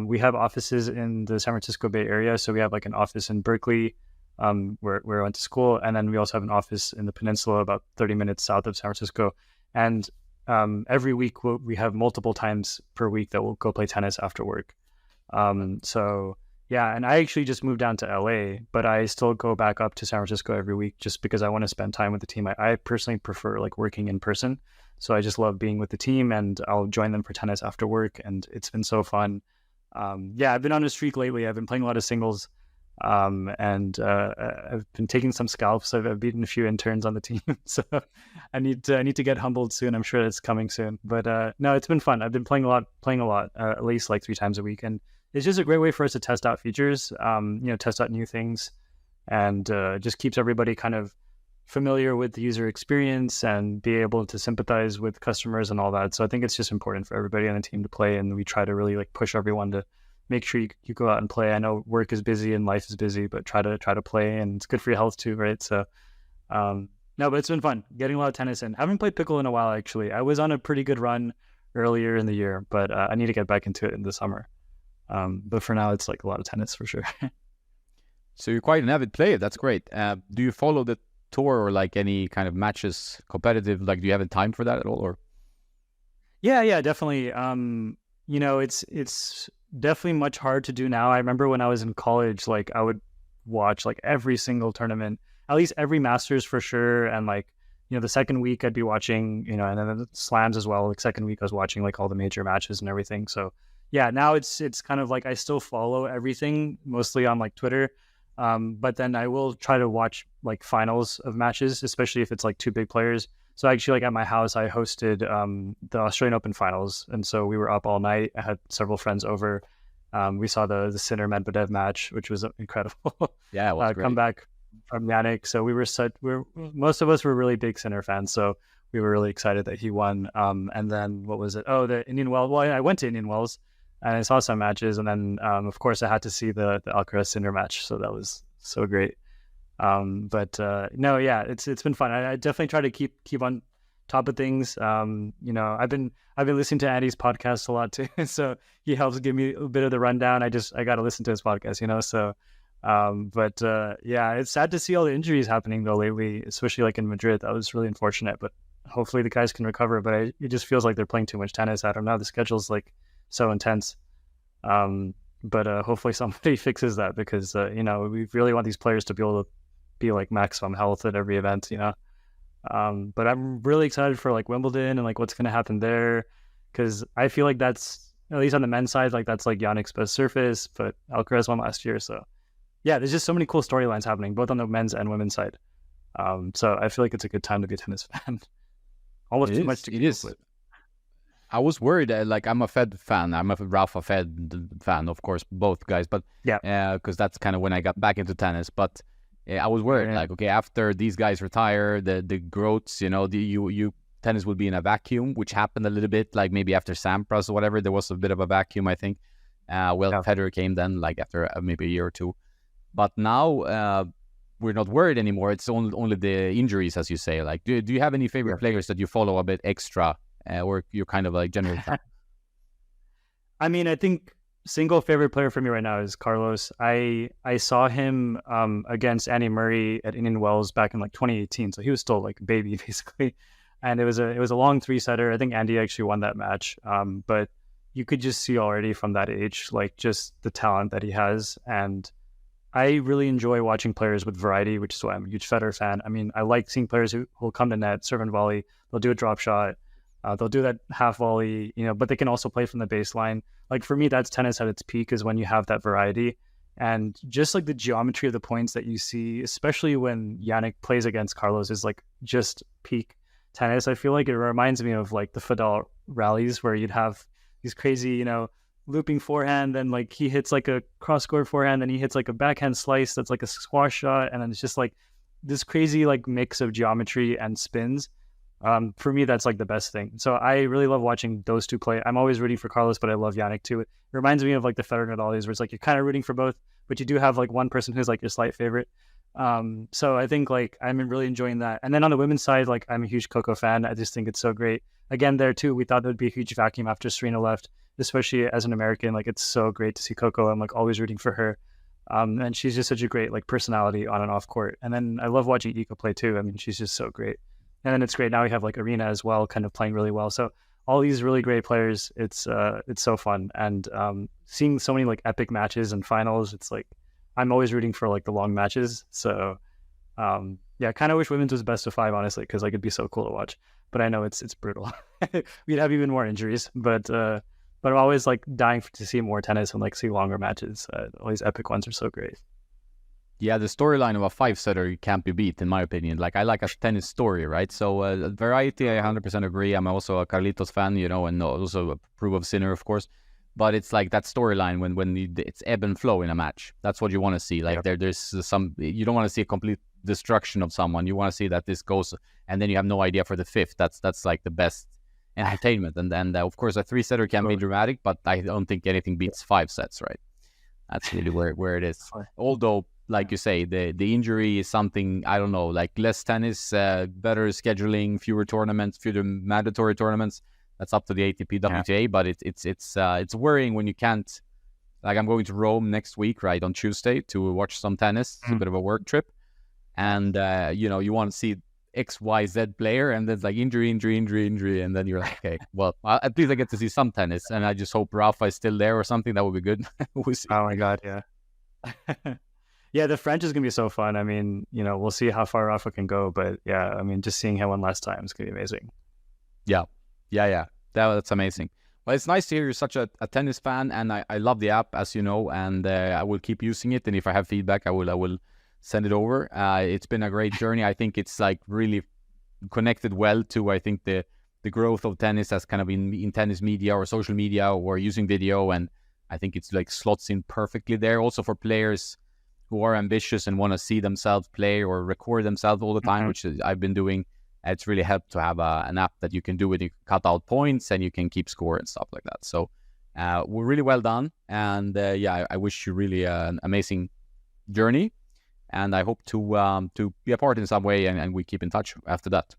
We have offices in the San Francisco Bay Area. So we have like an office in Berkeley, where I went to school. And then we also have an office in the peninsula about 30 minutes south of San Francisco. And every week we have multiple times per week that we'll go play tennis after work. And I actually just moved down to LA, but I still go back up to San Francisco every week just because I want to spend time with the team. I personally prefer like working in person. So I just love being with the team, and I'll join them for tennis after work. And it's been so fun. I've been on a streak lately. I've been playing a lot of singles, and I've been taking some scalps. I've beaten a few interns on the team. So I need to get humbled soon. I'm sure it's coming soon. But no, it's been fun. I've been playing a lot, at least like 3 times a week. And it's just a great way for us to test out features, test out new things, and just keeps everybody kind of familiar with the user experience and be able to sympathize with customers and all that. So I think it's just important for everybody on the team to play, and we try to really like push everyone to make sure you go out and play. I know work is busy and life is busy, but try to play, and it's good for your health too, right? So no, but it's been fun getting a lot of tennis in. I haven't played pickle in a while, actually. I was on a pretty good run earlier in the year, but I need to get back into it in the summer. But for now, it's like a lot of tennis for sure. So you're quite an avid player. That's great. Do you follow the tour or like any kind of matches, competitive? Like, do you have time for that at all? Or Yeah, definitely. It's definitely much hard to do now. I remember when I was in college, like I would watch like every single tournament, at least every Masters for sure, and like the second week I'd be watching, and then the slams as well. Like second week I was watching like all the major matches and everything. So yeah, now it's kind of like I still follow everything mostly on like Twitter. But then I will try to watch like finals of matches, especially if it's like two big players. So actually, like at my house, I hosted the Australian Open finals, and so we were up all night. I had several friends over. We saw the Sinner Medvedev match, which was incredible. yeah, it was great. Comeback from Yannick. So most of us were really big Sinner fans, so we were really excited that he won. And then what was it? Oh, the Indian Wells. Well, I went to Indian Wells and I saw some matches, and then of course I had to see the Alcaraz Sinner match. So that was so great. No, yeah, it's been fun. I definitely try to keep on top of things. I've been listening to Andy's podcast a lot too, so he helps give me a bit of the rundown. I got to listen to his podcast, So, yeah, it's sad to see all the injuries happening though lately, especially like in Madrid. That was really unfortunate, but hopefully the guys can recover. But it just feels like they're playing too much tennis. I don't know. The schedule's like so intense. But hopefully somebody fixes that because we really want these players to be able to be like maximum health at every event, but I'm really excited for like Wimbledon and like what's going to happen there, because I feel like that's, at least on the men's side, like that's like Yannick's best surface, but Alcaraz won last year. So yeah, there's just so many cool storylines happening both on the men's and women's side. So I feel like it's a good time to be a tennis fan. Almost too much to keep up with. I was worried. Like I'm a Fed fan. I'm a Rafa Fed fan, of course, both guys. But yeah, because that's kind of when I got back into tennis. But I was worried. Like, okay, after these guys retire, the growths, tennis will be in a vacuum, which happened a little bit. Like maybe after Sampras or whatever, there was a bit of a vacuum, I think. Federer came then, like after maybe a year or two. But now we're not worried anymore. It's only the injuries, as you say. Like, do you have any favorite players that you follow a bit extra? Or you're kind of like general fan? I mean, I think single favorite player for me right now is Carlos. I saw him against Andy Murray at Indian Wells back in like 2018, so he was still like a baby basically, and it was a long 3-setter. I think Andy actually won that match, but you could just see already from that age like just the talent that he has, and I really enjoy watching players with variety, which is why I'm a huge Federer fan. I mean, I like seeing players who will come to net, serve and volley, they'll do a drop shot. They'll do that half volley, but they can also play from the baseline. Like for me, that's tennis at its peak, is when you have that variety. And just like the geometry of the points that you see, especially when Yannick plays against Carlos, is like just peak tennis. I feel like it reminds me of like the Fadal rallies where you'd have these crazy, looping forehand, then like he hits like a cross-court forehand, then he hits like a backhand slice that's like a squash shot, and then it's just like this crazy like mix of geometry and spins. For me, that's like the best thing. So I really love watching those two play. I'm always rooting for Carlos, but I love Yannick too. It reminds me of like the Federer Nadal, where it's like you're kind of rooting for both, but you do have like one person who's like your slight favorite. So I think like I'm really enjoying that. And then on the women's side, like I'm a huge Coco fan. I just think it's so great. Again, there too, we thought there would be a huge vacuum after Serena left, especially as an American. Like it's so great to see Coco. I'm like always rooting for her. And she's just such a great like personality on and off court. And then I love watching Ika play too. I mean, she's just so great. And then it's great. Now we have like Arena as well, kind of playing really well. So all these really great players, it's so fun. And seeing so many like epic matches and finals, it's like I'm always rooting for like the long matches. So yeah, kind of wish women's was best of 5, honestly, because like it'd be so cool to watch. But I know it's brutal. We'd have even more injuries. But I'm always like dying to see more tennis and like see longer matches. All these epic ones are so great. Yeah, the storyline of a 5-setter can't be beat, in my opinion. Like, I like a tennis story, right? So, variety, I 100% agree. I'm also a Carlitos fan, and also approve of Sinner, of course. But it's like that storyline when it's ebb and flow in a match. That's what you want to see. Like, there's some... You don't want to see a complete destruction of someone. You want to see that this goes... And then you have no idea for the 5th. That's like the best entertainment. And then, of course, a 3-setter can be dramatic, but I don't think anything beats 5 sets, right? That's really where it is. Although... Like you say, the injury is something, I don't know, like less tennis, better scheduling, fewer tournaments, fewer mandatory tournaments. That's up to the ATP WTA, but it's worrying when you can't. Like, I'm going to Rome next week, right, on Tuesday to watch some tennis. It's a bit of a work trip, and you want to see XYZ player, and then it's like injury, and then you're like, okay, well, at least I get to see some tennis, and I just hope Rafa is still there or something. That would be good. We'll see. Oh my God, yeah. Yeah, the French is gonna be so fun. I mean, we'll see how far Rafa can go, but yeah, I mean, just seeing him one last time is gonna be amazing. Yeah. That's amazing. Well, it's nice to hear you're such a tennis fan, and I love the app, as you know, and I will keep using it. And if I have feedback, I will send it over. It's been a great journey. I think it's like really connected well to, I think, the growth of tennis as kind of in tennis media or social media or using video, and I think it's like slots in perfectly there. Also for players who are ambitious and want to see themselves play or record themselves all the time, which I've been doing. It's really helped to have an app that you can do it. You can cut out points and you can keep score and stuff like that. So we're really well done. And I wish you really an amazing journey. And I hope to be a part in some way, and we keep in touch after that.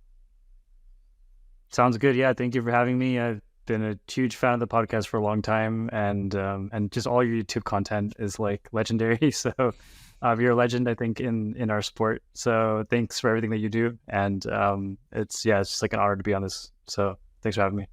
Sounds good. Yeah, thank you for having me. I've been a huge fan of the podcast for a long time, and just all your YouTube content is like legendary. So you're a legend, I think, in our sport. So thanks for everything that you do, and it's just like an honor to be on this. So thanks for having me.